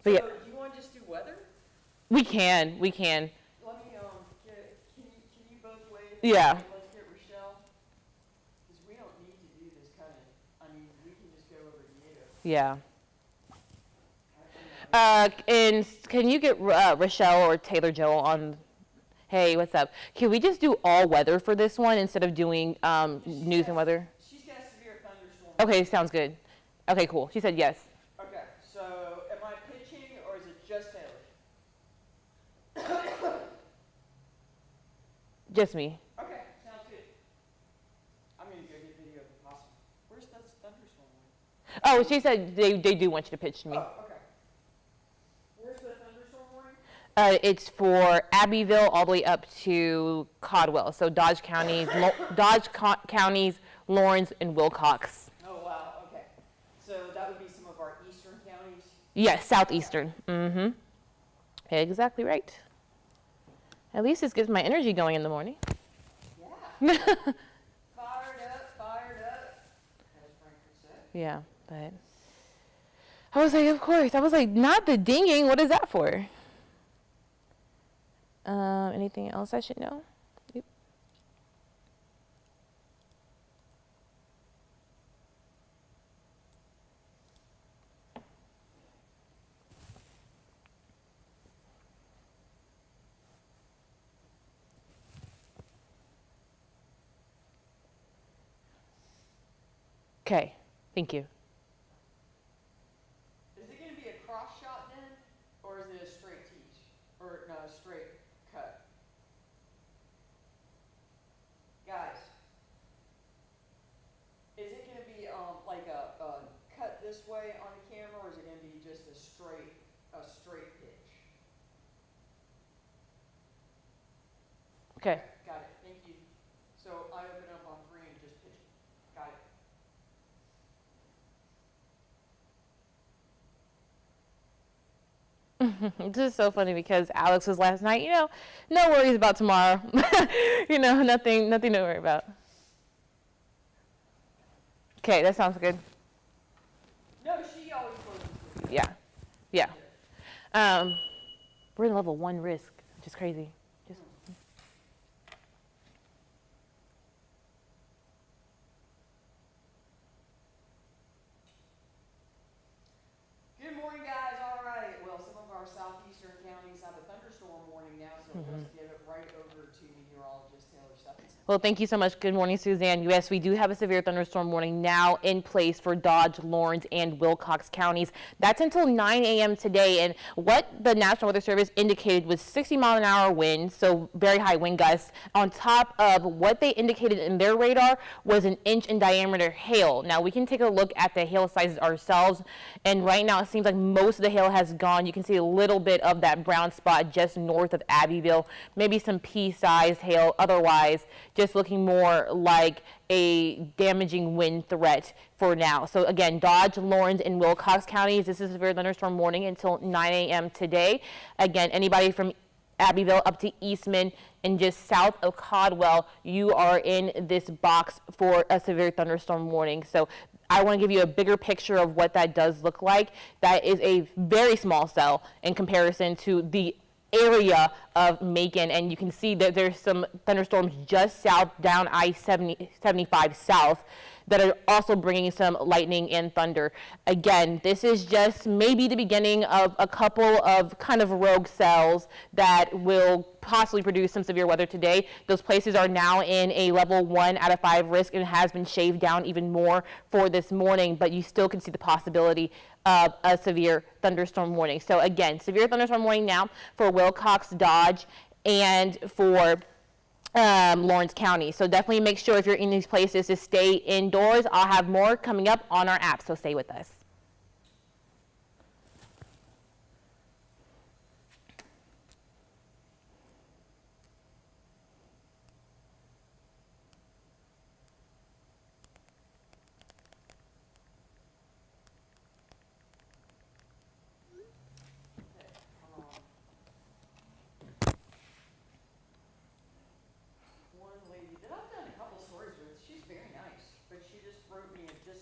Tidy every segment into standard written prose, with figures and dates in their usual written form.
But yeah, So, do you want to just do weather? we can. Let me, can you both wave? Yeah. Let's get Rochelle. Because we don't need to do this kind of, I mean, we can just go over to you. Yeah. And can you get Rochelle or Taylor Joe on? Hey, what's up? Can we just do all weather for this one instead of doing news and weather? She's got a severe thunderstorm. Okay, sounds good. Okay, cool. She said yes. Okay, so am I pitching or is it just Taylor? Just me. Okay, sounds good. I'm going to go get video if possible. Where's that thunderstorm? Oh, she said they do want you to pitch to me. Oh, okay. Where's the thunderstorm warning? It's for Abbeville all the way up to Caldwell. So Dodge County, counties, Lawrence, and Wilcox. Oh, wow, okay. So that would be some of our eastern counties? Yes, southeastern. Mm-hmm. Exactly right. At least this gets my energy going in the morning. Yeah. Fired up, as Frank would say. Yeah, but I was like, of course. I was like, not the dinging. What is that for? Anything else I should know? Yep. Okay, thank you. Is it going to be a cross shot then? Or is it a straight teach? Or no, a straight cut? Guys, is it going to be like a cut this way on the camera, or is it going to be just a straight pitch? Okay. Got it. Thank you. So I open up on 3 and just pitch it. Got it. This is so funny because Alex was last night, no worries about tomorrow. Nothing to worry about. Okay, that sounds good. No, she always closes. Yeah. We're in level 1 risk, which is crazy. Good morning, guys. All right. Well, some of our southeastern counties have a thunderstorm warning now, so let's give it right over to meteorologist Taylor Stephenson. Well, thank you so much. Good morning, Suzanne. Yes, we do have a severe thunderstorm warning now in place for Dodge, Lawrence, and Wilcox counties. That's until 9 a.m. today. And what the National Weather Service indicated was 60-mile-an-hour winds, so very high wind gusts. On top of what they indicated in their radar was an inch in diameter hail. Now, we can take a look at the hail sizes ourselves. And right now, it seems like most of the hail has gone. You can see a little bit of that brown spot just north of Abbeville, maybe some pea-sized hail. Otherwise, just looking more like a damaging wind threat for now. So again, Dodge, Lawrence, and Wilcox counties, this is a severe thunderstorm warning until 9 a.m. today. Again, anybody from Abbeville up to Eastman and just south of Caldwell, you are in this box for a severe thunderstorm warning. So I want to give you a bigger picture of what that does look like. That is a very small cell in comparison to the area of Macon, and you can see that there's some thunderstorms just south down I-75 south that are also bringing some lightning and thunder. Again, this is just maybe the beginning of a couple of kind of rogue cells that will possibly produce some severe weather today. Those places are now in a level 1 out of 5 risk and has been shaved down even more for this morning, but you still can see the possibility of a severe thunderstorm warning. So again, severe thunderstorm warning now for Wilcox, Dodge, and for Lawrence County. So definitely make sure if you're in these places to stay indoors. I'll have more coming up on our app, so stay with us.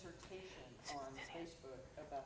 dissertation on Facebook about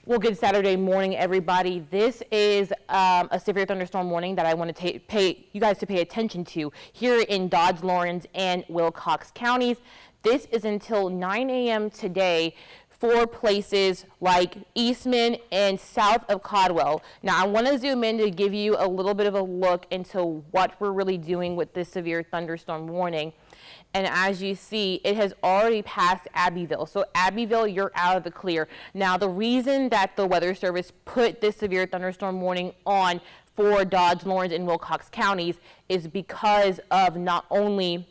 Well, good Saturday morning, everybody. This is a severe thunderstorm warning that I want to pay you guys to pay attention to here in Dodge, Lawrence, and Wilcox counties. This is until 9 a.m. today for places like Eastman and south of Caldwell. Now, I want to zoom in to give you a little bit of a look into what we're really doing with this severe thunderstorm warning. And as you see, it has already passed Abbeville. So Abbeville, you're out of the clear. Now, the reason that the Weather Service put this severe thunderstorm warning on for Dodge, Lawrence, and Wilcox counties is because of not only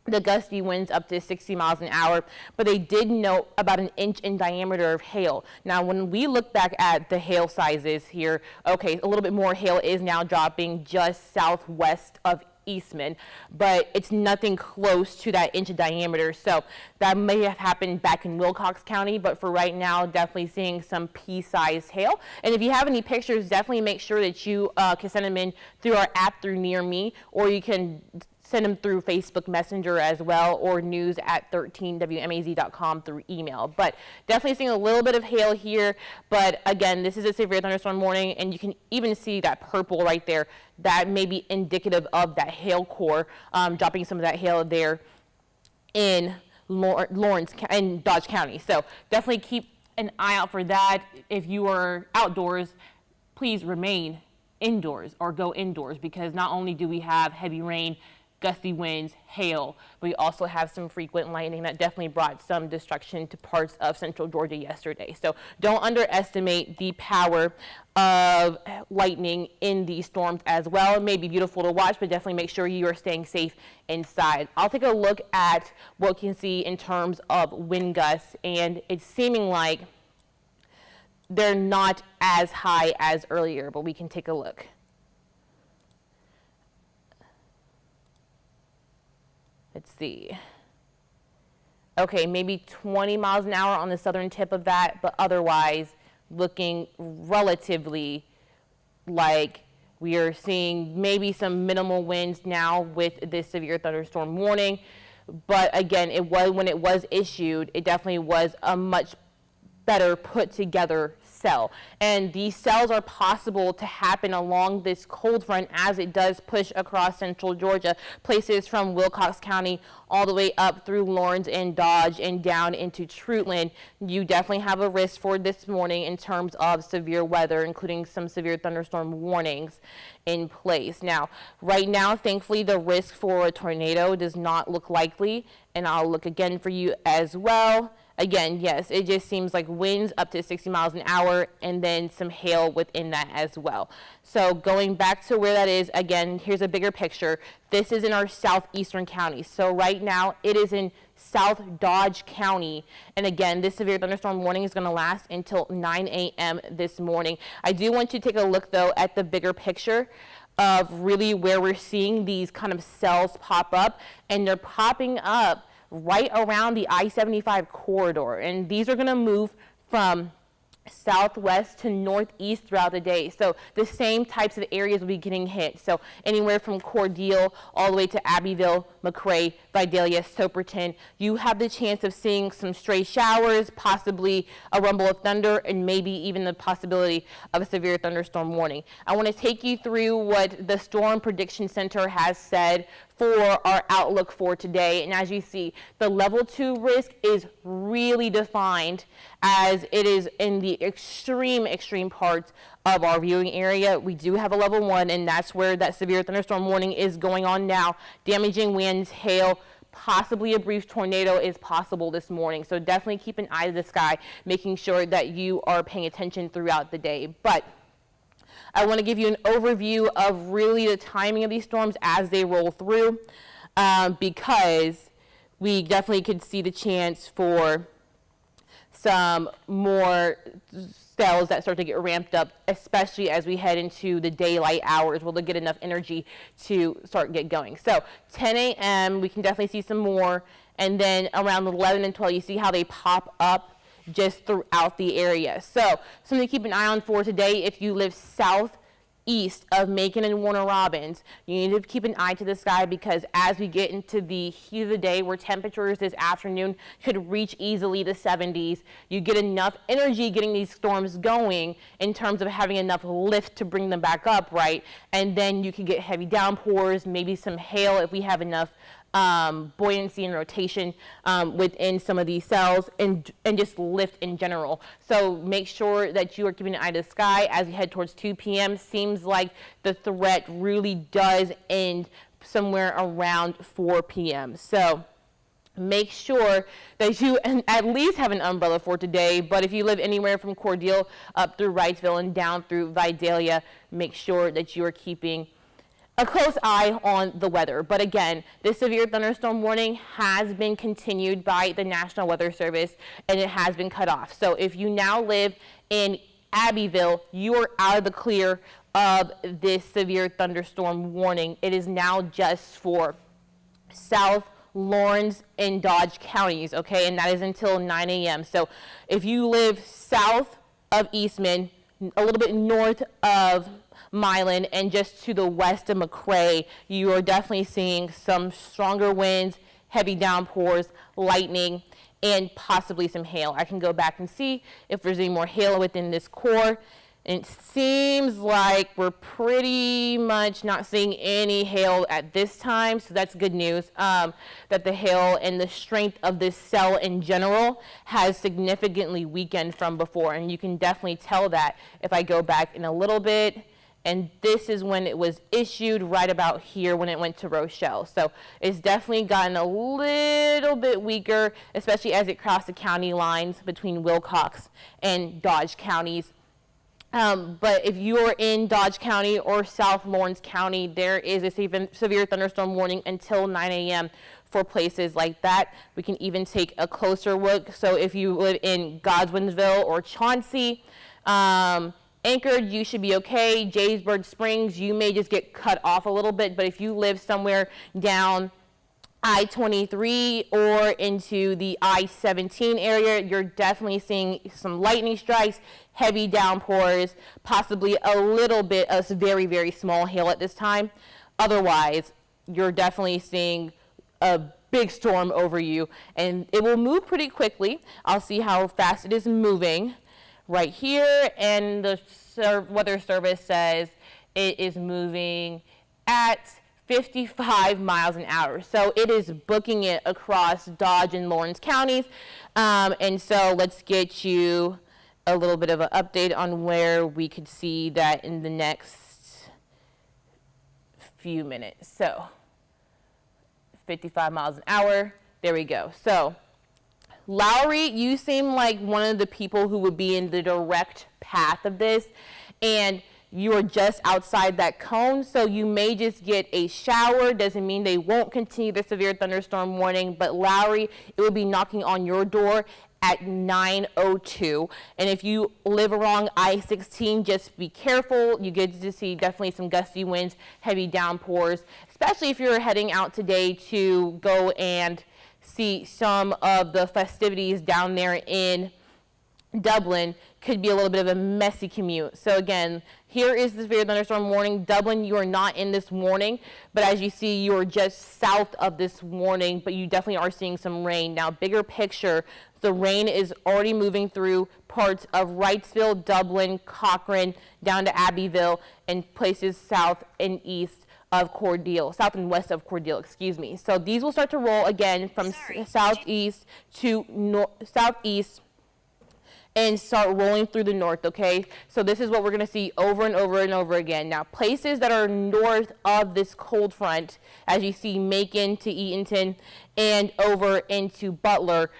the gusty winds up to 60 miles an hour, but they did note about an inch in diameter of hail. Now, when we look back at the hail sizes here, okay, a little bit more hail is now dropping just southwest of Eastman, but it's nothing close to that inch of diameter. So that may have happened back in Wilcox County, but for right now, definitely seeing some pea-sized hail. And if you have any pictures, definitely make sure that you can send them in through our app through Near Me, or you can send them through Facebook Messenger as well, or news@13wmaz.com through email. But definitely seeing a little bit of hail here. But again, this is a severe thunderstorm warning, and you can even see that purple right there. That may be indicative of that hail core, dropping some of that hail there in Lawrence and Dodge County. So definitely keep an eye out for that. If you are outdoors, please remain indoors or go indoors, because not only do we have heavy rain, gusty winds, hail, but we also have some frequent lightning that definitely brought some destruction to parts of central Georgia yesterday. So don't underestimate the power of lightning in these storms as well. It may be beautiful to watch, but definitely make sure you are staying safe inside. I'll take a look at what you can see in terms of wind gusts, and it's seeming like they're not as high as earlier, but we can take a look. Let's see. Okay, maybe 20 miles an hour on the southern tip of that, but otherwise looking relatively like we are seeing maybe some minimal winds now with this severe thunderstorm warning. But again, when it was issued, it definitely was a much better put together cell. And these cells are possible to happen along this cold front as it does push across central Georgia, places from Wilcox County all the way up through Lawrence and Dodge and down into Trutland. You definitely have a risk for this morning in terms of severe weather, including some severe thunderstorm warnings in place. Now, right now, thankfully, the risk for a tornado does not look likely, and I'll look again for you as well. Again, yes, it just seems like winds up to 60 miles an hour and then some hail within that as well. So going back to where that is, again, here's a bigger picture. This is in our southeastern counties. So right now it is in South Dodge County. And again, this severe thunderstorm warning is going to last until 9 a.m. this morning. I do want you to take a look, though, at the bigger picture of really where we're seeing these kind of cells pop up, and they're popping up right around the I-75 corridor, and these are going to move from southwest to northeast throughout the day. So the same types of areas will be getting hit. So anywhere from Cordele all the way to Abbeville, McRae, Vidalia, Soperton, you have the chance of seeing some stray showers, possibly a rumble of thunder, and maybe even the possibility of a severe thunderstorm warning. I want to take you through what the Storm Prediction Center has said for our outlook for today. And as you see, the level 2 risk is really defined as it is in the extreme parts of our viewing area. We do have a level 1, and that's where that severe thunderstorm warning is going on now. Damaging winds, hail, possibly a brief tornado is possible this morning. So definitely keep an eye to the sky, making sure that you are paying attention throughout the day. But I want to give you an overview of really the timing of these storms as they roll through, because we definitely could see the chance for some more cells that start to get ramped up, especially as we head into the daylight hours where they'll get enough energy to start get going. So 10 a.m. we can definitely see some more, and then around 11 and 12 you see how they pop up just throughout the area. So something to keep an eye on for today if you live south east of Macon and Warner Robins, you need to keep an eye to the sky, because as we get into the heat of the day, where temperatures this afternoon could reach easily the 70s, you get enough energy getting these storms going in terms of having enough lift to bring them back up, right? And then you can get heavy downpours, maybe some hail if we have enough buoyancy and rotation within some of these cells, and just lift in general. So make sure that you are keeping an eye to the sky as we head towards 2 p.m. Seems like the threat really does end somewhere around 4 p.m. So make sure that you at least have an umbrella for today. But if you live anywhere from Cordele up through Wrightsville and down through Vidalia, make sure that you are keeping a close eye on the weather. But again, this severe thunderstorm warning has been continued by the National Weather Service, and it has been cut off. So if you now live in Abbeville, you are out of the clear of this severe thunderstorm warning. It is now just for South, Lawrence, and Dodge counties, okay? And that is until 9 a.m. So if you live south of Eastman, a little bit north of Milan, and just to the west of McRae, you are definitely seeing some stronger winds, heavy downpours, lightning, and possibly some hail. I can go back and see if there's any more hail within this core. And it seems like we're pretty much not seeing any hail at this time, so that's good news, that the hail and the strength of this cell in general has significantly weakened from before. And you can definitely tell that if I go back in a little bit. And this is when it was issued, right about here when it went to Rochelle. So it's definitely gotten a little bit weaker, especially as it crossed the county lines between Wilcox and Dodge counties. But if you're in Dodge County or South Lawrence County, there is a severe thunderstorm warning until 9 a.m. for places like that. We can even take a closer look. So if you live in Godswinsville or Chauncey, Anchored, you should be okay. Jaysburg Springs, you may just get cut off a little bit, but if you live somewhere down I-23 or into the I-17 area, you're definitely seeing some lightning strikes, heavy downpours, possibly a little bit of very, very small hail at this time. Otherwise, you're definitely seeing a big storm over you, and it will move pretty quickly. I'll see how fast it is moving right here, and the Weather Service says it is moving at 55 miles an hour. So it is booking it across Dodge and Lawrence counties. And so let's get you a little bit of an update on where we could see that in the next few minutes. So 55 miles an hour, there we go. So Lowry, you seem like one of the people who would be in the direct path of this, and you are just outside that cone, so you may just get a shower. Doesn't mean they won't continue the severe thunderstorm warning, but Lowry, it will be knocking on your door at 9:02. And if you live along I-16, just be careful. You get to see definitely some gusty winds, heavy downpours, especially if you're heading out today to go and see some of the festivities down there in Dublin. Could be a little bit of a messy commute. So again, here is the severe thunderstorm warning. Dublin, you are not in this warning, but as you see, you are just south of this warning, but you definitely are seeing some rain. Now, bigger picture, the rain is already moving through parts of Wrightsville, Dublin, Cochrane, down to Abbeville, and places south and east of Cordele, south and west of Cordele, excuse me. So these will start to roll again from southeast to southeast and start rolling through the north, okay? So this is what we're gonna see over and over and over again. Now, places that are north of this cold front, as you see Macon to Eatonton and over into Butler,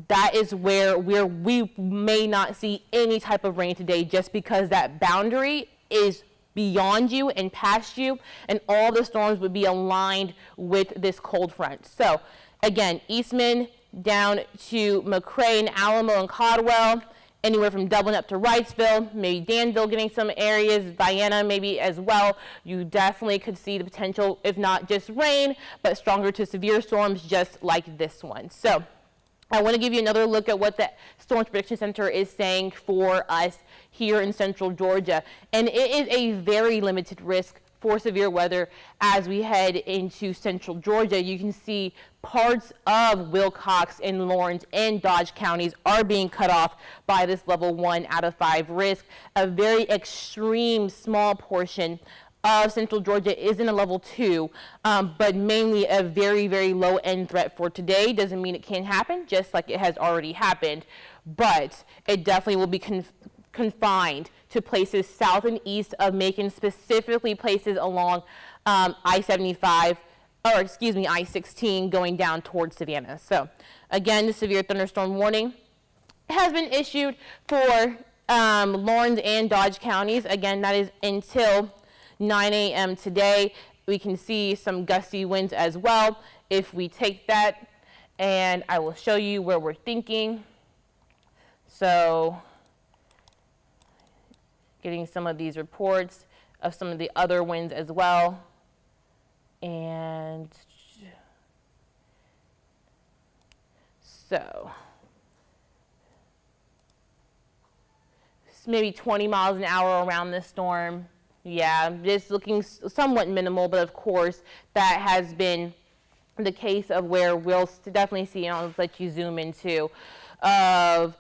that is where we may not see any type of rain today, just because that boundary is beyond you and past you, and all the storms would be aligned with this cold front. So again, Eastman down to McRae and Alamo and Caldwell, anywhere from Dublin up to Wrightsville, maybe Danville getting some areas, Vienna maybe as well. You definitely could see the potential, if not just rain, but stronger to severe storms just like this one. So I want to give you another look at what the Storm Prediction Center is saying for us here in central Georgia. And it is a very limited risk for severe weather as we head into central Georgia. You can see parts of Wilcox and Lawrence and Dodge counties are being cut off by this level 1 out of 5 risk. A very extreme small portion of central Georgia is in a level 2, but mainly a very, very low end threat for today. Doesn't mean it can't happen, just like it has already happened, but it definitely will be confined to places south and east of Macon, specifically places along I-75, or excuse me, I-16 going down towards Savannah. So again, the severe thunderstorm warning has been issued for Lawrence and Dodge counties. Again, that is until 9 a.m. today. We can see some gusty winds as well. If we take that, and I will show you where we're thinking. So getting some of these reports of some of the other winds as well. And so maybe 20 miles an hour around this storm. Yeah, just looking somewhat minimal, but of course that has been the case of where we'll definitely see, and I'll let you zoom into, of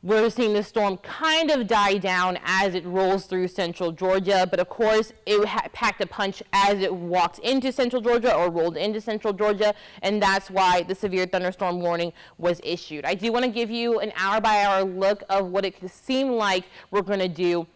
we're seeing the storm kind of die down as it rolls through central Georgia, but of course it packed a punch as it walked into central Georgia or rolled into central Georgia, and that's why the severe thunderstorm warning was issued. I do want to give you an hour-by-hour look of what it could seem like we're going to do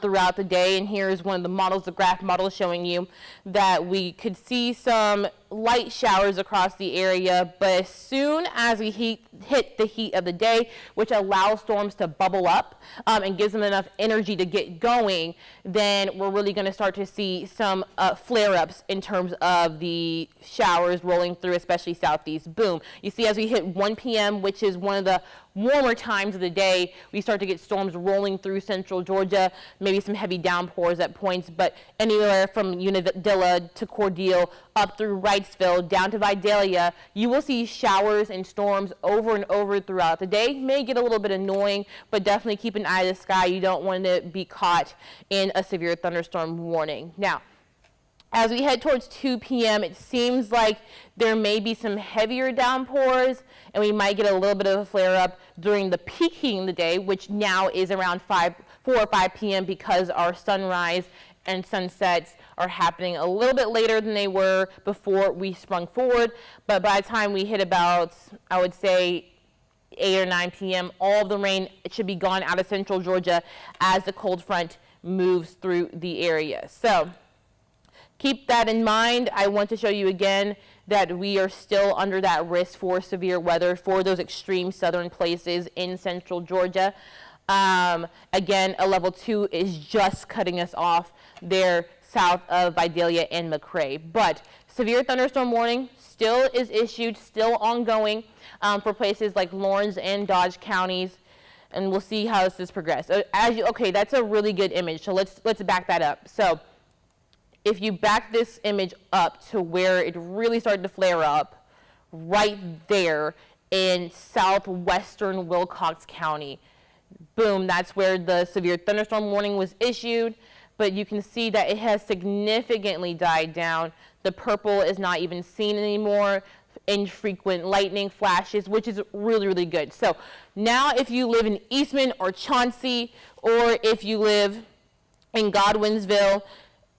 throughout the day, and here's one of the models, the graph model, showing you that we could see some light showers across the area, but as soon as we hit the heat of the day, which allows storms to bubble up and gives them enough energy to get going, then we're really going to start to see some flare-ups in terms of the showers rolling through, especially southeast. Boom. You see, as we hit 1 p.m., which is one of the warmer times of the day, we start to get storms rolling through central Georgia, maybe some heavy downpours at points, but anywhere from Unadilla to Cordele up through Wrightsville down to Vidalia, you will see showers and storms over and over throughout the day. May get a little bit annoying, but definitely keep an eye to the sky. You don't want to be caught in a severe thunderstorm warning. Now, as we head towards 2 p.m., it seems like there may be some heavier downpours, and we might get a little bit of a flare-up during the peak heat in the day, which now is around 4 or 5 p.m. because our sunrise and sunsets are happening a little bit later than they were before we sprung forward. But by the time we hit about, I would say, 8 or 9 p.m., all of the rain should be gone out of central Georgia as the cold front moves through the area. So keep that in mind. I want to show you again that we are still under that risk for severe weather for those extreme southern places in central Georgia. Again, a level 2 is just cutting us off there south of Vidalia and McRae. But severe thunderstorm warning still is issued, still ongoing for places like Lawrence and Dodge counties. And we'll see how this is progressed. Okay, that's a really good image. So let's back that up. So if you back this image up to where it really started to flare up, right there in southwestern Wilcox County, boom, that's where the severe thunderstorm warning was issued. But you can see that it has significantly died down. The purple is not even seen anymore. Infrequent lightning flashes, which is really, really good. So now if you live in Eastman or Chauncey, or if you live in Godwinsville,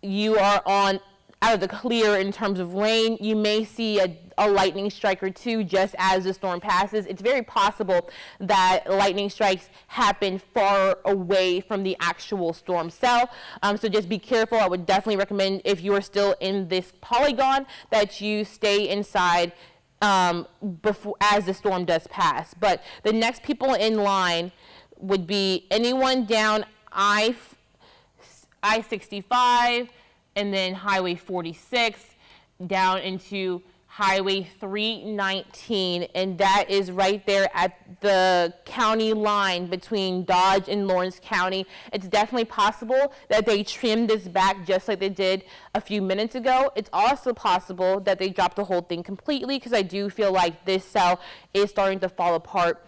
you are out of the clear in terms of rain. You may see a lightning strike or two just as the storm passes. It's very possible that lightning strikes happen far away from the actual storm cell. So just be careful. I would definitely recommend, if you are still in this polygon, that you stay inside before, as the storm does pass. But the next people in line would be anyone down I-65 and then Highway 46 down into Highway 319, and that is right there at the county line between Dodge and Lawrence County. It's definitely possible that they trimmed this back just like they did a few minutes ago. It's also possible that they dropped the whole thing completely, because I do feel like this cell is starting to fall apart.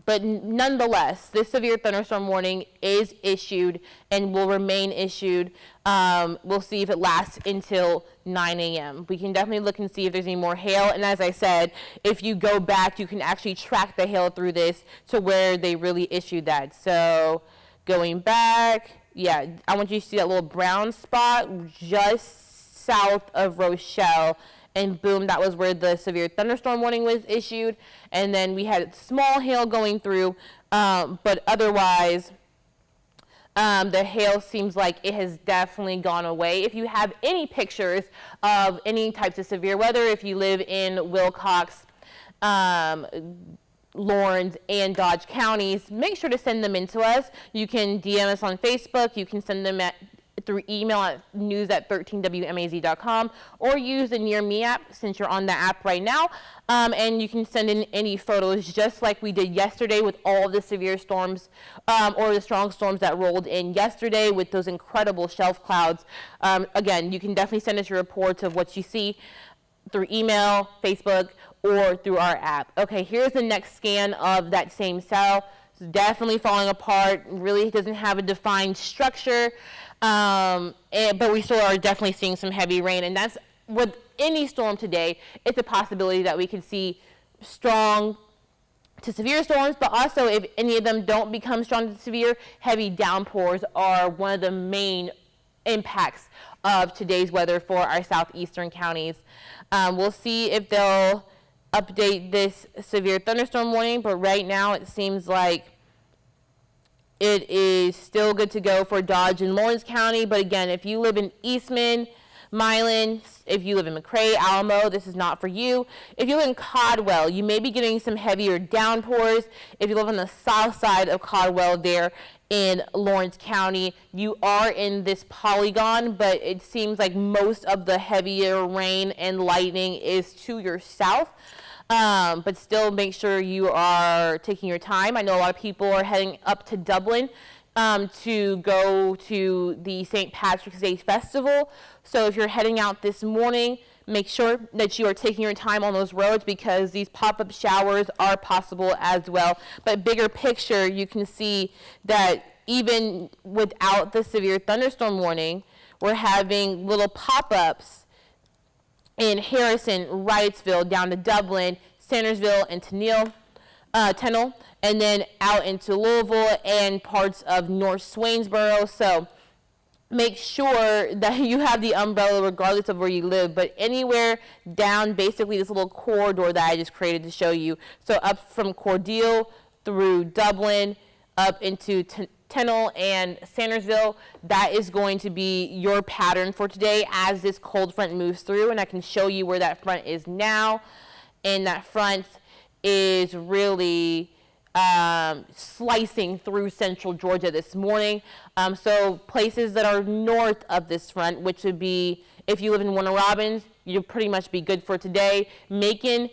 But nonetheless, this severe thunderstorm warning is issued and will remain issued. We'll see if it lasts until 9 a.m. We can definitely look and see if there's any more hail. And as I said, if you go back, you can actually track the hail through this to where they really issued that. So going back, yeah, I want you to see that little brown spot just south of Rochelle. And boom, that was where the severe thunderstorm warning was issued. And then we had small hail going through, but otherwise, the hail seems like it has definitely gone away. If you have any pictures of any types of severe weather, if you live in Wilcox, Lawrence, and Dodge counties, make sure to send them in to us. You can DM us on Facebook. You can send them through email at news@13wmaz.com, or use the Near Me app since you're on the app right now, and you can send in any photos just like we did yesterday with all of the severe storms or the strong storms that rolled in yesterday with those incredible shelf clouds. Again, you can definitely send us your reports of what you see through email, Facebook, or through our app. Okay, here's the next scan of that same cell. It's definitely falling apart, really doesn't have a defined structure. But we still are definitely seeing some heavy rain, and that's with any storm today. It's a possibility that we could see strong to severe storms, but also if any of them don't become strong to severe, heavy downpours are one of the main impacts of today's weather for our southeastern counties. We'll see if they'll update this severe thunderstorm warning, but right now it seems like it is still good to go for Dodge and Lawrence County. But again, if you live in Eastman, Milan, if you live in McRae, Alamo, this is not for you. If you live in Caldwell, you may be getting some heavier downpours. If you live on the south side of Caldwell there in Lawrence County, you are in this polygon, but it seems like most of the heavier rain and lightning is to your south. But still make sure you are taking your time. I know a lot of people are heading up to Dublin to go to the St. Patrick's Day Festival. So if you're heading out this morning, make sure that you are taking your time on those roads, because these pop-up showers are possible as well. But bigger picture, you can see that even without the severe thunderstorm warning, we're having little pop-ups in Harrison, Wrightsville, down to Dublin, Sandersville, and Tennille, and then out into Louisville and parts of North Swainsboro. So make sure that you have the umbrella regardless of where you live, but anywhere down basically this little corridor that I just created to show you. So up from Cordele through Dublin, up into Tennille and Sandersville, that is going to be your pattern for today as this cold front moves through, and I can show you where that front is now. And that front is really slicing through central Georgia this morning. So places that are north of this front, which would be, if you live in Warner Robins, you'll pretty much be good for today. Macon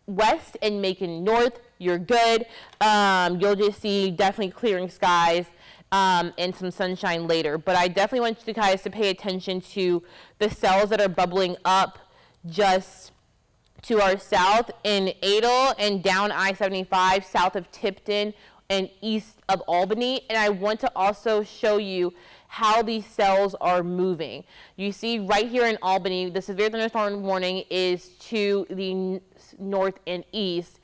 west and Macon north, you're good. You'll just see definitely clearing skies and some sunshine later. But I definitely want you guys to pay attention to the cells that are bubbling up just to our south in Adel and down I-75, south of Tipton and east of Albany. And I want to also show you how these cells are moving. You see right here in Albany, the severe thunderstorm warning is to the north and east.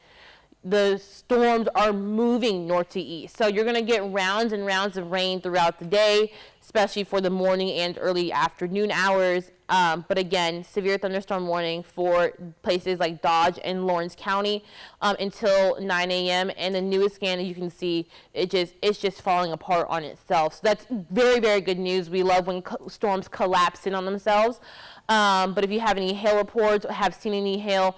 The storms are moving north to east. So you're going to get rounds and rounds of rain throughout the day, especially for the morning and early afternoon hours. But again, severe thunderstorm warning for places like Dodge and Lawrence County until 9 a.m. And the newest scan, you can see, it's just falling apart on itself. So that's very, very good news. We love when storms collapse in on themselves. But if you have any hail reports or have seen any hail,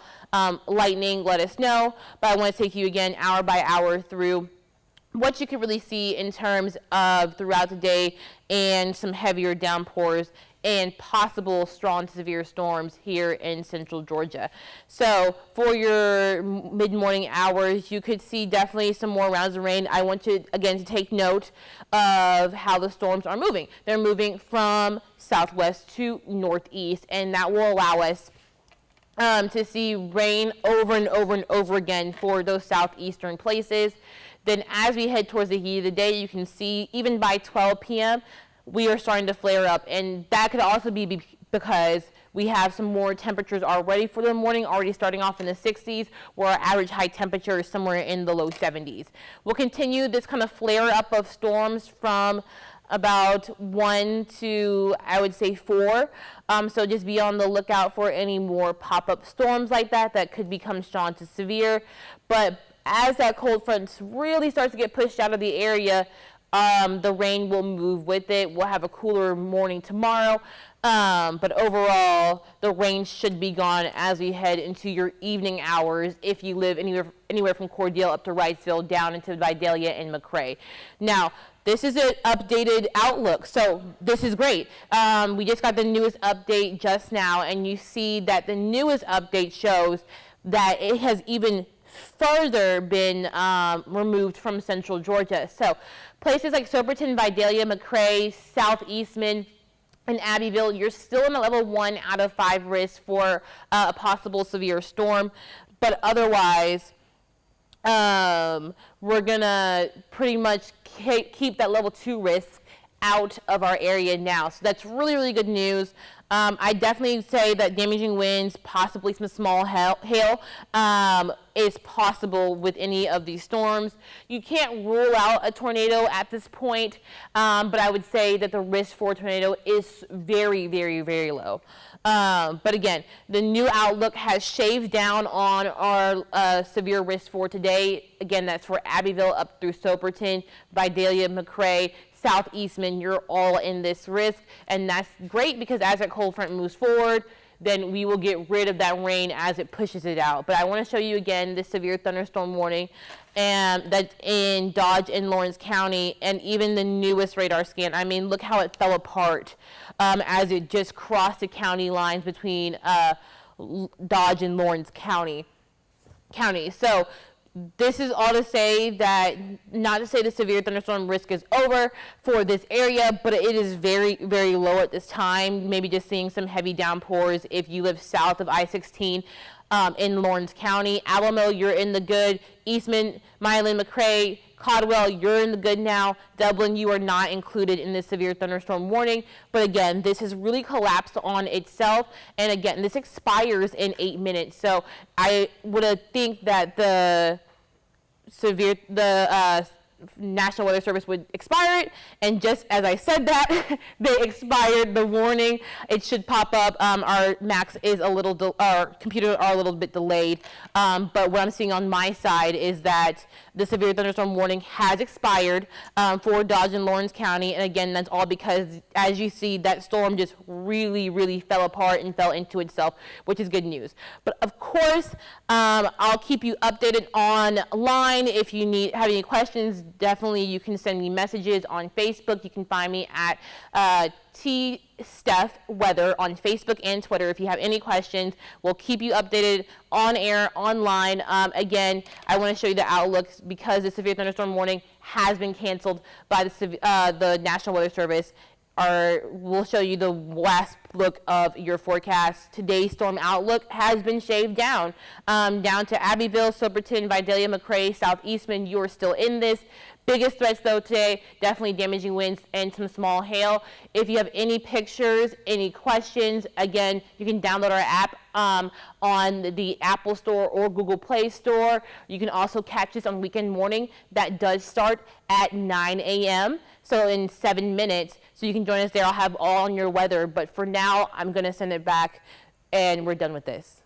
lightning, let us know. But I want to take you again hour by hour through what you can really see in terms of throughout the day and some heavier downpours and possible strong to severe storms here in central Georgia. So for your mid-morning hours, you could see definitely some more rounds of rain. I want you, again, to take note of how the storms are moving. They're moving from southwest to northeast, and that will allow us to see rain over and over and over again for those southeastern places. Then as we head towards the heat of the day, you can see even by 12 p.m., we are starting to flare up. And that could also be because we have some more temperatures already for the morning, already starting off in the 60s, where our average high temperature is somewhere in the low 70s. We'll continue this kind of flare up of storms from about 1 to, I would say, 4. So just be on the lookout for any more pop-up storms like that that could become strong to severe. But as that cold front really starts to get pushed out of the area, the rain will move with it. We'll have a cooler morning tomorrow. But overall, the rain should be gone as we head into your evening hours if you live anywhere from Cordele up to Wrightsville down into Vidalia and McRae. Now, this is an updated outlook, so this is great. We just got the newest update just now, and you see that the newest update shows that it has even further been removed from central Georgia. So places like Soperton, Vidalia, McRae, South Eastman, and Abbeville, you're still in a level 1 out of 5 risk for a possible severe storm, but otherwise, we're gonna pretty much keep that level 2 risk out of our area now. So that's really, really good news. I definitely say that damaging winds, possibly some small hail, is possible with any of these storms. You can't rule out a tornado at this point, but I would say that the risk for a tornado is very, very, very low. But again, the new outlook has shaved down on our severe risk for today. Again, that's for Abbeville up through Soperton, Vidalia, McRae, South Eastman. You're all in this risk, and that's great because as that cold front moves forward, then we will get rid of that rain as it pushes it out. But I want to show you again the severe thunderstorm warning, and that's in Dodge and Lawrence County, and even the newest radar scan. I mean, look how it fell apart as it just crossed the county lines between Dodge and Lawrence County. So this is all to say that, not to say the severe thunderstorm risk is over for this area, but it is very, very low at this time. Maybe just seeing some heavy downpours if you live south of I-16 in Lawrence County. Alamo, you're in the good. Eastman, Milan, McRae, Caldwell, you're in the good now. Dublin, you are not included in this severe thunderstorm warning. But again, this has really collapsed on itself. And again, this expires in 8 minutes. So I would think that the National Weather Service would expire it, and just as I said that, they expired the warning. It should pop up. Our Macs is our computers are a little bit delayed, but what I'm seeing on my side is that the severe thunderstorm warning has expired for Dodge and Lawrence County, and again, that's all because, as you see, that storm just really, really fell apart and fell into itself, which is good news. But of course, I'll keep you updated online. If you have any questions, definitely you can send me messages on Facebook. You can find me at Steph Weather on Facebook and Twitter. If you have any questions, we'll keep you updated on air, online. Again, I want to show you the outlooks because the severe thunderstorm warning has been canceled by the National Weather Service. We'll show you the last look of your forecast. Today's storm outlook has been shaved down to Abbeville, Soperton, Vidalia, McRae, South Eastman. You are still in this. Biggest threats, though, today, definitely damaging winds and some small hail. If you have any pictures, any questions, again, you can download our app on the Apple Store or Google Play Store. You can also catch this on weekend morning. That does start at 9 a.m., so in 7 minutes. So you can join us there. I'll have all on your weather. But for now, I'm going to send it back, and we're done with this.